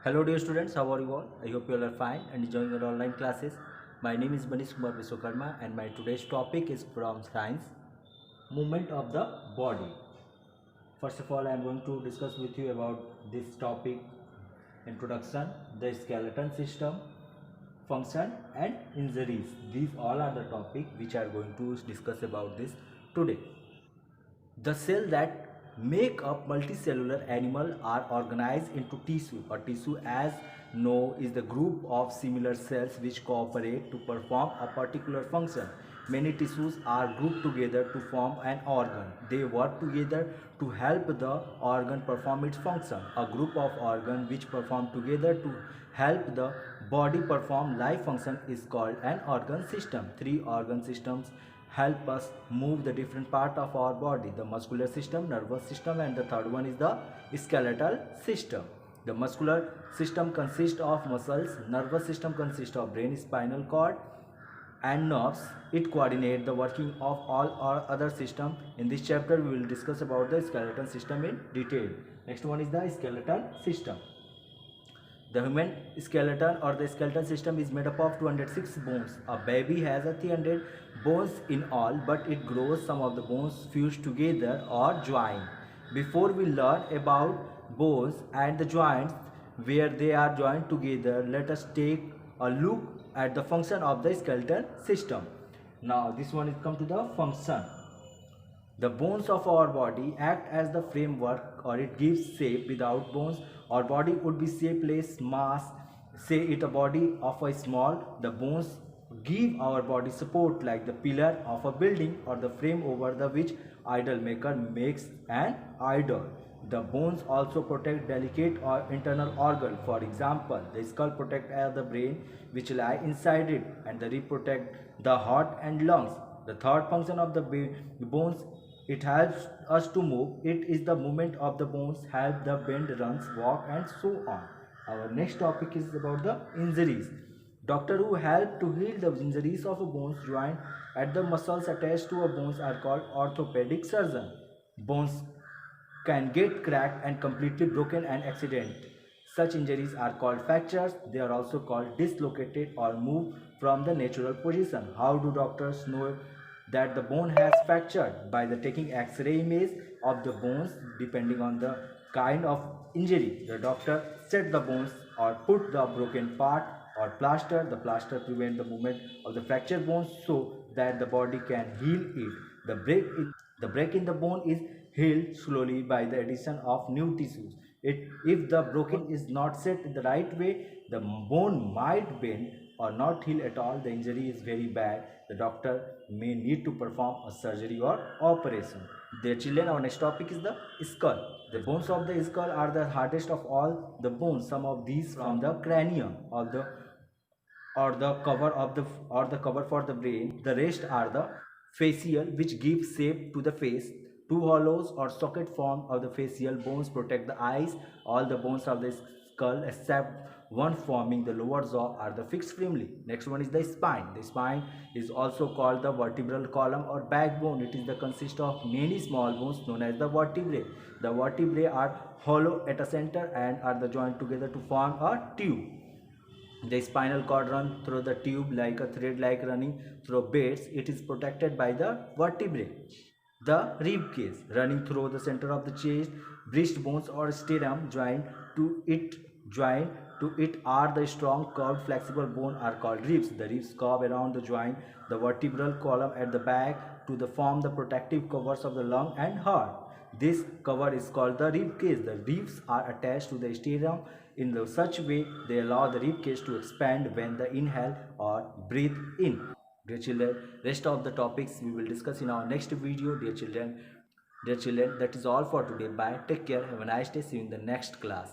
Hello dear students, how are you all? I hope you all are fine and enjoying your online classes. My name is Manish Kumar Vishwakarma and my today's topic is from science, movement of the body. First of all, I am going to discuss with you about this topic, introduction, the skeleton system, function and injuries. These all are the topic which I am going to discuss about this today. The cells that make up multicellular animal are organized into tissue. A tissue, as know, is the group of similar cells which cooperate to perform a particular function. Many tissues are grouped together to form an organ. They work together to help the organ perform its function. A group of organs which perform together to help the body perform life function is called an organ system. Three organ systems help us move the different part of our body: the muscular system, nervous system, and the third one is the skeletal system. The muscular system consists of muscles, nervous system consists of brain, spinal cord and nerves. It coordinates the working of all our other system. In this chapter we will discuss about the skeletal system in detail. Next one is the skeletal system. The human skeleton or the skeletal system is made up of 206 bones. A baby has a 300 bones in all, but it grows some of the bones fused together or joined. Before we learn about bones and the joints where they are joined together, let us take a look at the function of the skeletal system. Now this one is come to the function. The bones of our body act as the framework, or it gives shape. Without bones, our body would be shapeless mass. Say it a body of a small, the bones give our body support like the pillar of a building or the frame over the which idol maker makes an idol. The bones also protect delicate or internal organ. For example, the skull protects the brain which lie inside it, and the rib protect the heart and lungs. The third function of the bones, it helps us to move. It is the movement of the bones help the bend, runs, walk and so on. Our next topic is about the injuries. Doctor who help to heal the injuries of a bones joint at the muscles attached to a bones are called orthopedic surgeon. Bones can get cracked and completely broken an accident. Such injuries are called fractures. They are also called dislocated or moved from the natural position. How do doctors know that the bone has fractured? By the taking X-ray image of the bones depending on the kind of injury. The doctor set the bones or put the broken part or plaster. The plaster prevent the movement of the fractured bones so that the body can heal it. The break in the bone is healed slowly by the addition of new tissues. If the broken is not set in the right way, the bone might bend or not heal at all. The injury is very bad. The doctor may need to perform a surgery or operation. Dear children, our next topic is the skull. The bones of the skull are the hardest of all the bones. Some of these from the cranium or the cover for the brain. The rest are the facial, which give shape to the face. Two hollows or socket form of the facial bones protect the eyes. All the bones of the skull except one forming the lower jaw are the fixed firmly. Next one is the spine. The spine is also called the vertebral column or backbone. It is the consist of many small bones known as the vertebrae. The vertebrae are hollow at a center and are the joined together to form a tube. The spinal cord runs through the tube like a thread, like running through beds. It is protected by the vertebrae. The rib cage running through the center of the chest, breastbones or sternum joined to it are the strong curved flexible bone are called ribs. The ribs curve around the joint, the vertebral column at the back to the form the protective covers of the lung and heart. This cover is called the rib cage. The ribs are attached to the sternum in such way they allow the rib cage to expand when the inhale or breathe in. Dear children, rest of the topics we will discuss in our next video. Dear children, that is all for today. Bye. Take care. Have a nice day. See you in the next class.